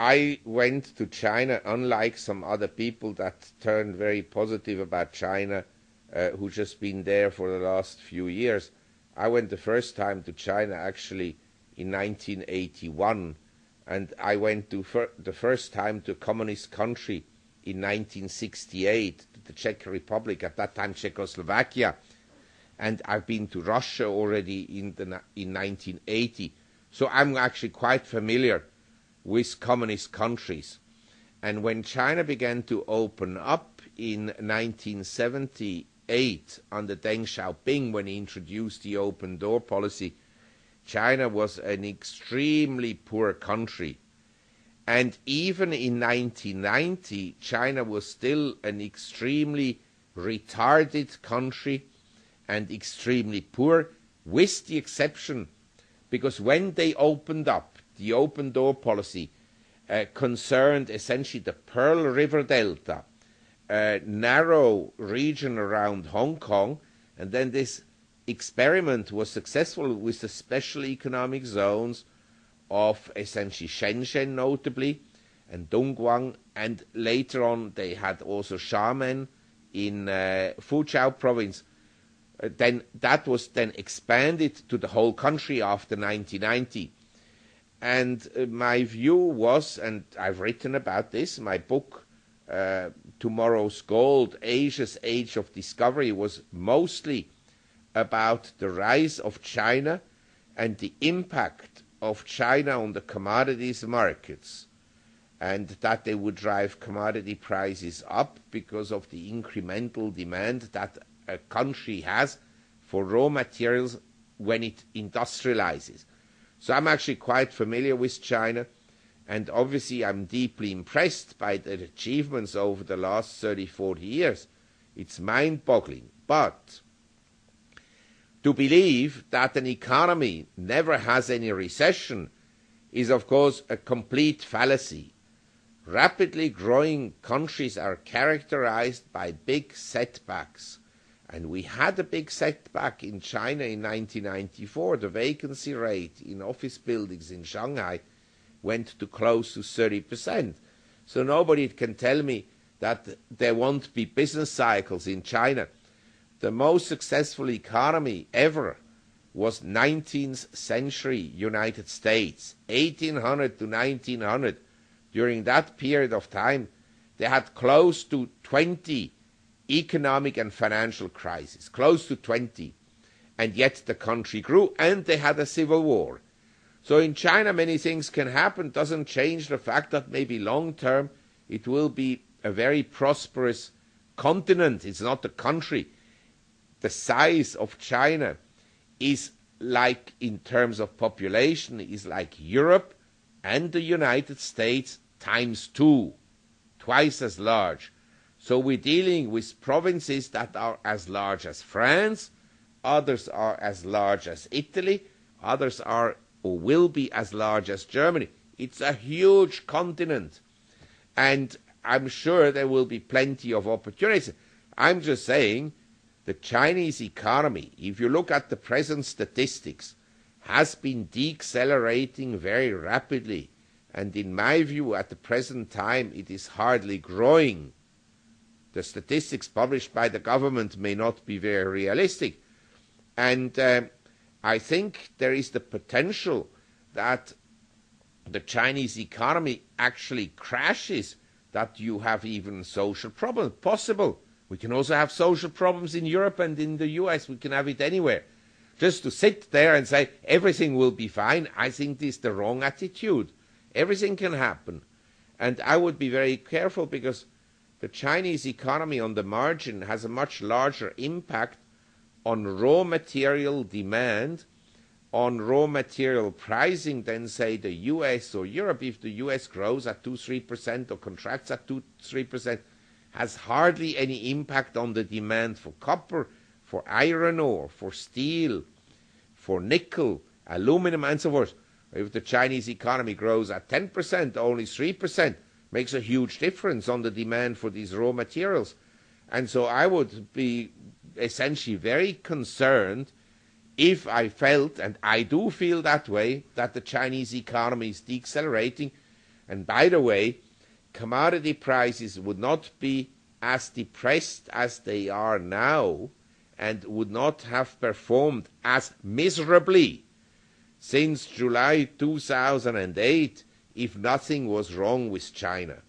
I went to China, unlike some other people that turned very positive about China, who just been there for the last few years. I went the first time to China actually in 1981, and I went the first time to a communist country in 1968, the Czech Republic, at that time Czechoslovakia, and I've been to Russia already in 1980. So I'm actually quite familiar with communist countries. And when China began to open up in 1978 under Deng Xiaoping, when he introduced the open door policy, China was an extremely poor country. And even in 1990, China was still an extremely retarded country and extremely poor, with the exception, because when they opened up, the open door policy concerned essentially the Pearl River Delta, a narrow region around Hong Kong, and then this experiment was successful with the special economic zones of essentially Shenzhen notably, and Dongguan, and later on they had also Xiamen in Fuzhou province. Then that was then expanded to the whole country after 1990. And my view was, and I've written about this, my book, Tomorrow's Gold, Asia's Age of Discovery, was mostly about the rise of China and the impact of China on the commodities markets, and that they would drive commodity prices up because of the incremental demand that a country has for raw materials when it industrializes. So I'm actually quite familiar with China, and obviously I'm deeply impressed by the achievements over the last 30, 40 years. It's mind-boggling. But to believe that an economy never has any recession is, of course, a complete fallacy. Rapidly growing countries are characterized by big setbacks. And we had a big setback in China in 1994. The vacancy rate in office buildings in Shanghai went to close to 30%. So nobody can tell me that there won't be business cycles in China. The most successful economy ever was 19th century United States, 1800 to 1900. During that period of time, they had close to 20 economic and financial crisis, close to 20, and yet the country grew, and they had a civil war. So in China many things can happen. Doesn't change the fact that maybe long term it will be a very prosperous continent. It's not a country. The size of China is like, in terms of population, is like Europe and the United States times 2, twice as large. So we're dealing with provinces that are as large as France, others are as large as Italy, others are or will be as large as Germany. It's a huge continent, and I'm sure there will be plenty of opportunities. I'm just saying the Chinese economy, if you look at the present statistics, has been decelerating very rapidly, and in my view at the present time it is hardly growing. The statistics published by the government may not be very realistic. And I think there is the potential that the Chinese economy actually crashes, that you have even social problems. Possible. We can also have social problems in Europe and in the US. We can have it anywhere. Just to sit there and say everything will be fine, I think this is the wrong attitude. Everything can happen. And I would be very careful, because the Chinese economy on the margin has a much larger impact on raw material demand, on raw material pricing than, say, the US or Europe. If the US grows at 2-3% or contracts at 2-3%, has hardly any impact on the demand for copper, for iron ore, for steel, for nickel, aluminum, and so forth. If the Chinese economy grows at 10%, only 3%, makes a huge difference on the demand for these raw materials. And so I would be essentially very concerned if I felt, and I do feel that way, that the Chinese economy is decelerating, And by the way, commodity prices would not be as depressed as they are now and would not have performed as miserably since July 2008 if nothing was wrong with China.